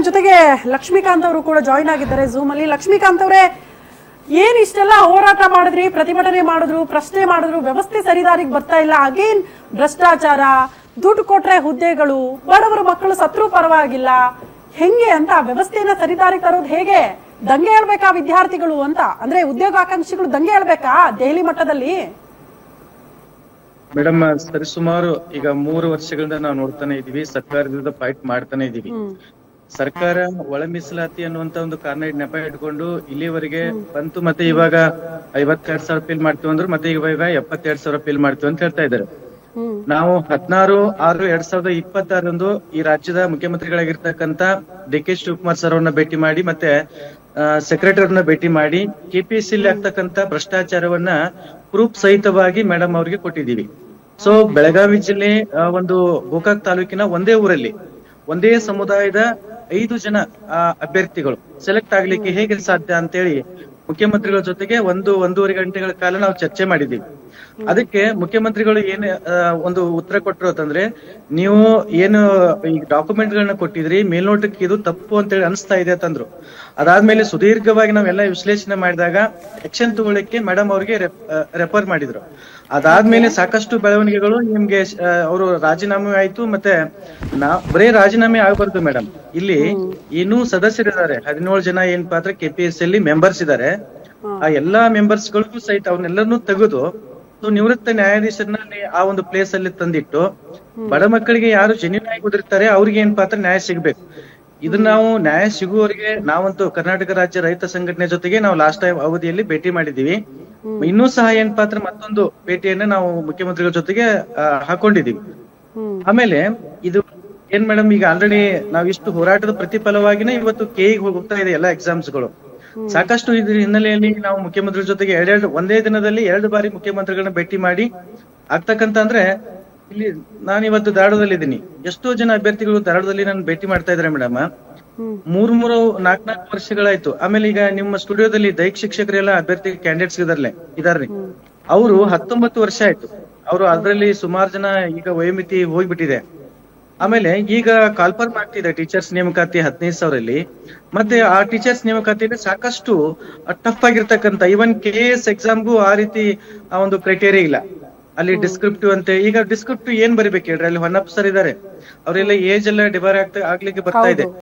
ನಮ್ಮ ಜೊತೆಗೆ ಲಕ್ಷ್ಮೀಕಾಂತ್ ಅವರು ಕೂಡ ಜಾಯಿನ್ ಆಗಿದ್ದಾರೆ ಝೂಮ್ ಅಲ್ಲಿ. ಲಕ್ಷ್ಮೀಕಾಂತ್ ಅವರೇ, ಏನ್ ಇಷ್ಟೆಲ್ಲ ಹೋರಾಟ ಮಾಡಿದ್ರಿ, ಪ್ರತಿಭಟನೆ ಮಾಡಿದ್ರು, ಪ್ರಶ್ನೆ ಮಾಡಿದ್ರು, ವ್ಯವಸ್ಥೆ ಸರಿದಾರಿಗೆ ಬರ್ತಾ ಇಲ್ಲ, ಅಗೇನ್ ಭ್ರಷ್ಟಾಚಾರ, ದುಡ್ಡು ಕೊಟ್ರೆ ಹುದ್ದೆಗಳು, ಬಡವರು ಮಕ್ಕಳು ಸತ್ರು ಪರವಾಗಿಲ್ಲ, ಹೆಂಗೆ ಅಂತ ವ್ಯವಸ್ಥೆಯನ್ನ ಸರಿದಾರಿಗೆ ತರೋದು ಹೇಗೆ? ದಂಗೆ ಹೇಳ್ಬೇಕಾ ವಿದ್ಯಾರ್ಥಿಗಳು ಅಂತ, ಅಂದ್ರೆ ಉದ್ಯೋಗಾಕಾಂಕ್ಷಿಗಳು ದಂಗೆ ಹೇಳ್ಬೇಕಾ ದೆಹಲಿ ಮಟ್ಟದಲ್ಲಿ? ಮೇಡಮ್, ಸರಿಸುಮಾರು ಈಗ 3 ವರ್ಷಗಳಿಂದ ನಾವು ನೋಡ್ತಾನೆ ಇದೀವಿ, ಸರ್ಕಾರದ ಫೈಟ್ ಮಾಡ್ತಾನೆ ಇದೀವಿ. ಸರ್ಕಾರ ಒಳ ಮೀಸಲಾತಿ ಅನ್ನುವಂತ ಒಂದು ಕಾರಣ ನೆಪ ಇಟ್ಕೊಂಡು ಇಲ್ಲಿವರೆಗೆ ಬಂತು. ಮತ್ತೆ ಇವಾಗ 52,000 ಫೀಲ್ ಮಾಡ್ತೀವಿ ಅಂದ್ರು, ಮತ್ತೆ ಇವಾಗ 72,000 ಫೀಲ್ ಮಾಡ್ತೀವಿ ಅಂತ ಹೇಳ್ತಾ ಇದ್ದಾರೆ. ನಾವು 16/6/2026 ಈ ರಾಜ್ಯದ ಮುಖ್ಯಮಂತ್ರಿಗಳಾಗಿರ್ತಕ್ಕಂತ ಡಿ.ಕೆ. ಶಿವಕುಮಾರ್ ಸರ್ ಅವ್ರನ್ನ ಭೇಟಿ ಮಾಡಿ, ಮತ್ತೆ ಸೆಕ್ರೆಟರಿ ಅವ್ರನ್ನ ಭೇಟಿ ಮಾಡಿ ಕೆಪಿಎಸ್ಸಿ ಆಗ್ತಕ್ಕಂತ ಭ್ರಷ್ಟಾಚಾರವನ್ನ ಪ್ರೂಫ್ ಸಹಿತವಾಗಿ ಮೇಡಮ್ ಅವ್ರಿಗೆ ಕೊಟ್ಟಿದೀವಿ. ಸೊ ಬೆಳಗಾವಿ ಜಿಲ್ಲೆ ಒಂದು ಗೋಕಾಕ್ ತಾಲೂಕಿನ ಒಂದೇ ಊರಲ್ಲಿ ಒಂದೇ ಸಮುದಾಯದ 5 ಜನ ಅಭ್ಯರ್ಥಿಗಳು ಸೆಲೆಕ್ಟ್ ಆಗ್ಲಿಕ್ಕೆ ಹೇಗೆ ಸಾಧ್ಯ ಅಂತೇಳಿ ಮುಖ್ಯಮಂತ್ರಿಗಳ ಜೊತೆಗೆ 1-1.5 ಗಂಟೆಗಳ ಕಾಲ ನಾವು ಚರ್ಚೆ ಮಾಡಿದೀವಿ. ಅದಕ್ಕೆ ಮುಖ್ಯಮಂತ್ರಿಗಳು ಏನ್ ಒಂದು ಉತ್ತರ ಕೊಟ್ಟರು ಅಂತಂದ್ರೆ, ನೀವು ಏನು ಈ ಡಾಕ್ಯುಮೆಂಟ್ ಗಳನ್ನ ಕೊಟ್ಟಿದ್ರಿ, ಮೇಲ್ನೋಟಕ್ಕೆ ಇದು ತಪ್ಪು ಅಂತೇಳಿ ಅನಿಸ್ತಾ ಇದೆ ಅಂತಂದ್ರು. ಅದಾದ್ಮೇಲೆ ಸುದೀರ್ಘವಾಗಿ ನಾವೆಲ್ಲ ವಿಶ್ಲೇಷಣೆ ಮಾಡಿದಾಗ ಆಕ್ಷನ್ ತಗೊಳ್ಳಿಕ್ಕೆ ಮೇಡಮ್ ಅವ್ರಿಗೆ ರೆಫರ್ ಮಾಡಿದ್ರು. ಅದಾದ್ಮೇಲೆ ಸಾಕಷ್ಟು ಬೆಳವಣಿಗೆಗಳು ನಿಮ್ಗೆ ಅವರು ರಾಜೀನಾಮೆ ಆಯ್ತು. ಮತ್ತೆ ಬರೇ ರಾಜೀನಾಮೆ ಆಗ್ಬಾರ್ದು ಮೇಡಮ್, ಇಲ್ಲಿ ಇನ್ನೂ ಸದಸ್ಯರಿದ್ದಾರೆ, 17 ಜನ ಏನಪ್ಪಾ ಅಂದ್ರೆ ಕೆಪಿಎಸ್ಸಿ ಅಲ್ಲಿ ಮೆಂಬರ್ಸ್ ಇದ್ದಾರೆ. ಆ ಎಲ್ಲಾ ಮೆಂಬರ್ಸ್ ಗಳಿಗೂ ಸಹಿತ ಅವ್ರನ್ನೆಲ್ಲರನ್ನೂ ತೆಗೆದು ನಿವೃತ್ತ ನ್ಯಾಯಾಧೀಶರನ್ನ ಆ ಒಂದು ಪ್ಲೇಸ್ ಅಲ್ಲಿ ತಂದಿಟ್ಟು ಬಡ ಮಕ್ಕಳಿಗೆ ಯಾರು ಜೆನ್ಯೂನ್ ಆಗಿ ಓದಿರ್ತಾರೆ ಅವ್ರಿಗೆ ಏನಪ್ಪಾ ಅಂದ್ರೆ ನ್ಯಾಯ ಸಿಗ್ಬೇಕು. ಇದನ್ನ ನಾವು ನ್ಯಾಯ ಸಿಗುವವರೆಗೆ ನಾವಂತೂ ಕರ್ನಾಟಕ ರಾಜ್ಯ ರೈತ ಸಂಘಟನೆ ಜೊತೆಗೆ ನಾವು ಲಾಸ್ಟ್ ಟೈಮ್ ಅವಧಿಯಲ್ಲಿ ಭೇಟಿ ಮಾಡಿದೀವಿ. ಇನ್ನೂ ಸಹ ಏನಪ್ಪಾ ಅಂದ್ರೆ ಮತ್ತೊಂದು ಭೇಟಿಯನ್ನ ನಾವು ಮುಖ್ಯಮಂತ್ರಿಗಳ ಜೊತೆಗೆ ಹಾಕೊಂಡಿದೀವಿ. ಆಮೇಲೆ ಇದು ಏನ್ ಮೇಡಮ್, ಈಗ ಆಲ್ರೆಡಿ ನಾವ್ ಇಷ್ಟು ಹೋರಾಟದ ಪ್ರತಿಫಲವಾಗಿನೇ ಇವತ್ತು ಕೆಇಗೆ ಹೋಗ್ತಾ ಇದೆ ಎಲ್ಲಾ ಎಕ್ಸಾಮ್ಸ್ ಗಳು. ಸಾಕಷ್ಟು ಇದ್ರ ಹಿನ್ನೆಲೆಯಲ್ಲಿ ನಾವು ಮುಖ್ಯಮಂತ್ರಿಗಳ ಜೊತೆಗೆ ಒಂದೇ ದಿನದಲ್ಲಿ 2 ಬಾರಿ ಮುಖ್ಯಮಂತ್ರಿಗಳನ್ನ ಭೇಟಿ ಮಾಡಿ ಆಗ್ತಕ್ಕಂತ ಅಂದ್ರೆ, ಇಲ್ಲಿ ನಾನಿವತ್ತು ಧಾರವಾಡದಲ್ಲಿದ್ದೀನಿ, ಎಷ್ಟೋ ಜನ ಅಭ್ಯರ್ಥಿಗಳು ಧಾರವಾಡದಲ್ಲಿ ನಾನು ಭೇಟಿ ಮಾಡ್ತಾ ಇದಾರೆ ಮೇಡಮ್. 4 ವರ್ಷಗಳಾಯ್ತು. ಆಮೇಲೆ ಈಗ ನಿಮ್ಮ ಸ್ಟುಡಿಯೋದಲ್ಲಿ ದೈಹಿಕ ಶಿಕ್ಷಕರೆಲ್ಲ ಅಭ್ಯರ್ಥಿ ಕ್ಯಾಂಡಿಡೇಟ್ಸ್ ಇದಾರ್ರಿ, ಅವರು 19 ವರ್ಷ ಆಯ್ತು. ಅವರು ಅದರಲ್ಲಿ ಸುಮಾರು ಜನ ಈಗ ವಯೋಮಿತಿ ಹೋಗ್ಬಿಟ್ಟಿದೆ. ಆಮೇಲೆ ಈಗ ಕಾಲ್ಫರ್ಮ್ ಆಗ್ತಿದೆ ಟೀಚರ್ಸ್ ನೇಮಕಾತಿ 15,000 ಮತ್ತೆ ಆ ಟೀಚರ್ಸ್ ನೇಮಕಾತಿಯಲ್ಲಿ ಸಾಕಷ್ಟು ಟಫ್ ಆಗಿರ್ತಕ್ಕಂಥ, ಈವನ್ KS ಎಕ್ಸಾಮ್ಗೂ ಆ ರೀತಿ ಆ ಒಂದು ಕ್ರೈಟೇರಿಯಾ ಇಲ್ಲ. ಅಲ್ಲಿ ಡಿಸ್ಕ್ರಿಪ್ಟಿವ್ ಅಂತೆ. ಈಗ ಡಿಸ್ಕ್ರಿಪ್ಟಿವ್ ಏನ್ ಬರಿಬೇಕು ಹೇಳ್ರಿ, ಅಲ್ಲಿ ಹೊನ್ನಪ್ಪ ಸರ್ ಇದಾರೆ, ಅವರೆಲ್ಲ ಏಜ್ ಎಲ್ಲ ಡಿವೈಡ್ ಆಗ್ಲಿಕ್ಕೆ ಬರ್ತಾ ಇದೆ.